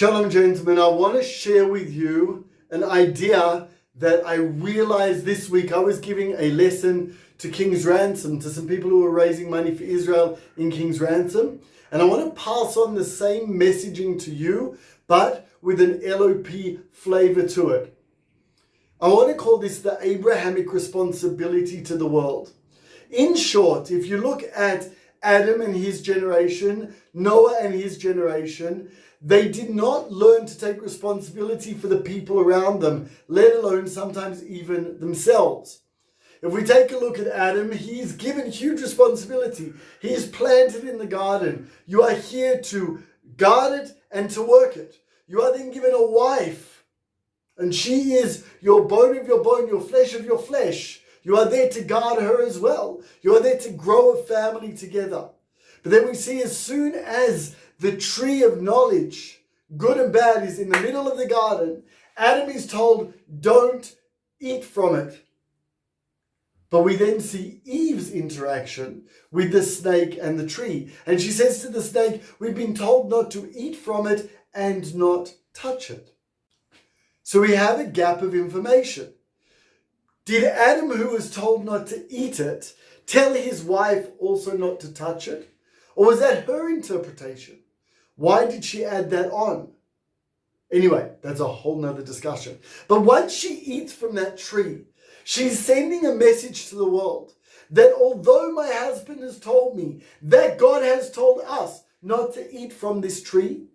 Shalom, gentlemen. I want to share with you an idea that I realized this week. I was giving a lesson to King's Ransom, to some people who were raising money for Israel in King's Ransom. And I want to pass on the same messaging to you, but with an LOP flavor to it. I want to call this the Abrahamic responsibility to the world. In short, if you look at Adam and his generation, Noah and his generation, they did not learn to take responsibility for the people around them, let alone sometimes even themselves. If we take a look at Adam, he's given huge responsibility. He is planted in the garden. You are here to guard it and to work it. You are then given a wife, and she is your bone of your bone, your flesh of your flesh. You are there to guard her as well. You are there to grow a family together. But then we see as soon as the tree of knowledge, good and bad, is in the middle of the garden, Adam is told, don't eat from it. But we then see Eve's interaction with the snake and the tree. And she says to the snake, we've been told not to eat from it and not touch it. So we have a gap of information. Did Adam, who was told not to eat it, tell his wife also not to touch it? Or was that her interpretation? Why did she add that on? Anyway, that's a whole nother discussion. But once she eats from that tree, she's sending a message to the world that although my husband has told me that God has told us not to eat from this tree,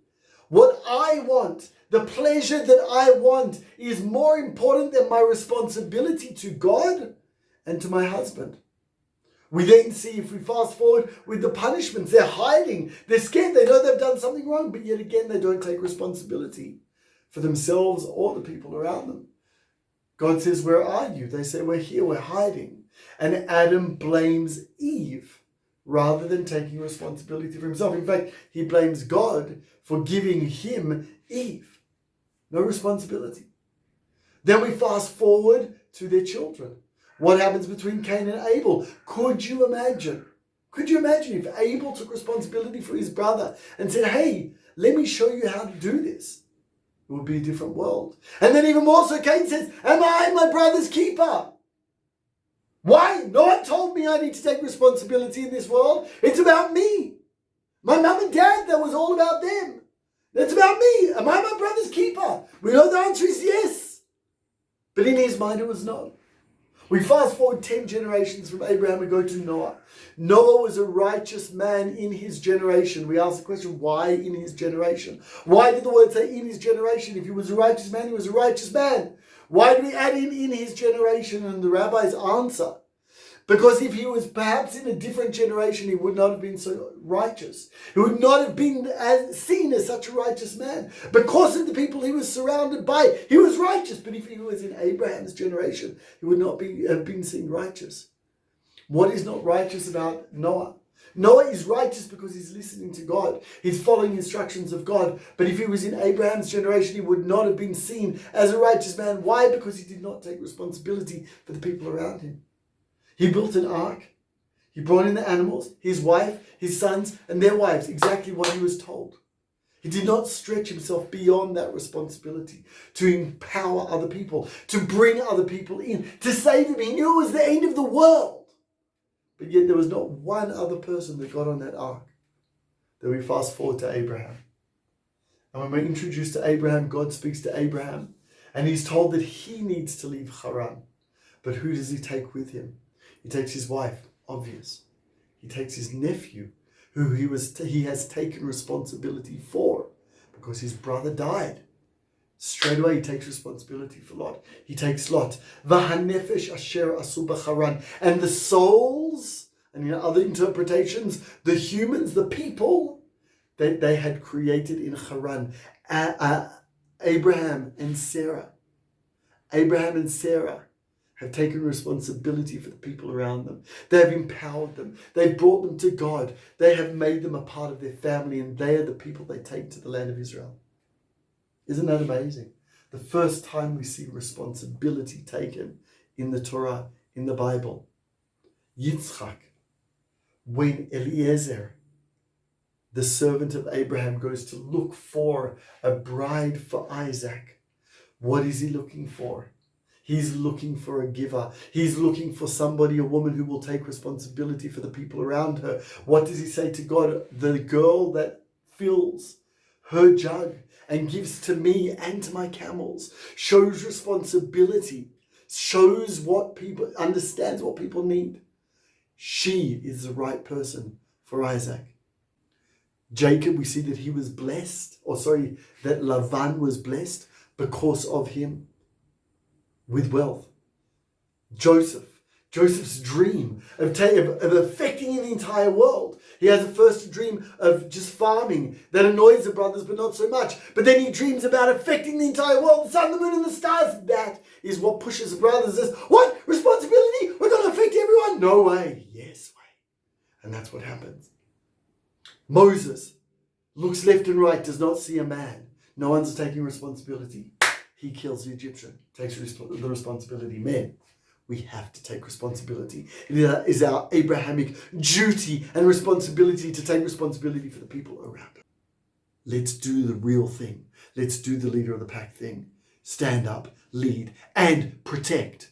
what I want, the pleasure that I want, is more important than my responsibility to God and to my husband. We then see, if we fast forward with the punishments, they're hiding, they're scared, they know they've done something wrong, but yet again they don't take responsibility for themselves or the people around them. God says, where are you? They say, we're here, we're hiding. And Adam blames Eve rather than taking responsibility for himself. In fact, he blames God for giving him Eve. No responsibility. Then we fast forward to their children. What happens between Cain and Abel? Could you imagine if Abel took responsibility for his brother and said, hey, let me show you how to do this? It would be a different world. And then even more so, Cain says, am I my brother's keeper? Why? No one told me I need to take responsibility in this world. It's about me. My mum and dad, that was all about them. It's about me. Am I my brother's keeper? We know the answer is yes. But in his mind it was no. We fast forward 10 generations from Abraham, we go to Noah. Noah was a righteous man in his generation. We ask the question, why in his generation? Why did the word say in his generation? If he was a righteous man, he was a righteous man. Why do we add in his generation? And the rabbis answer, because if he was perhaps in a different generation, he would not have been so righteous. He would not have been seen as such a righteous man. Because of the people he was surrounded by, he was righteous. But if he was in Abraham's generation, he would not have been seen righteous. What is not righteous about Noah? Noah is righteous because he's listening to God. He's following instructions of God. But if he was in Abraham's generation, he would not have been seen as a righteous man. Why? Because he did not take responsibility for the people around him. He built an ark. He brought in the animals, his wife, his sons, and their wives, exactly what he was told. He did not stretch himself beyond that responsibility to empower other people, to bring other people in, to save them. He knew it was the end of the world. But yet there was not one other person that got on that ark. Then we fast forward to Abraham. And when we're introduced to Abraham, God speaks to Abraham. And he's told that he needs to leave Haran. But who does he take with him? He takes his wife, obvious. He takes his nephew, who he has taken responsibility for because his brother died. Straight away he takes responsibility for Lot. He takes Lot. V'hanefesh asher asu b'charan. And the souls, and in other interpretations, the humans, the people that they had created in Haran. Abraham and Sarah. Abraham and Sarah have taken responsibility for the people around them. They have empowered them. They've brought them to God. They have made them a part of their family, and they are the people they take to the land of Israel. Isn't that amazing? The first time we see responsibility taken in the Torah, in the Bible. Yitzchak, when Eliezer the servant of Abraham, goes to look for a bride for Isaac, what is he looking for? He's looking for a giver. He's looking for somebody, a woman who will take responsibility for the people around her. What does he say to God? The girl that fills her jug and gives to me and to my camels shows responsibility, shows what people, understands what people need. She is the right person for Isaac. Jacob, we see that he was blessed, that Lavan was blessed because of him with wealth. Joseph's dream of affecting the entire world. He has a first dream of just farming that annoys the brothers, but not so much. But then he dreams about affecting the entire world, the sun, the moon, and the stars. That is what pushes the brothers. Says, what? Responsibility? We're going to affect everyone? No way. Yes way. And that's what happens. Moses looks left and right, does not see a man. No one's taking responsibility. He kills the Egyptian, takes the responsibility. Men, we have to take responsibility. It is our Abrahamic duty and responsibility to take responsibility for the people around us. Let's do the real thing. Let's do the leader of the pack thing. Stand up, lead, and protect.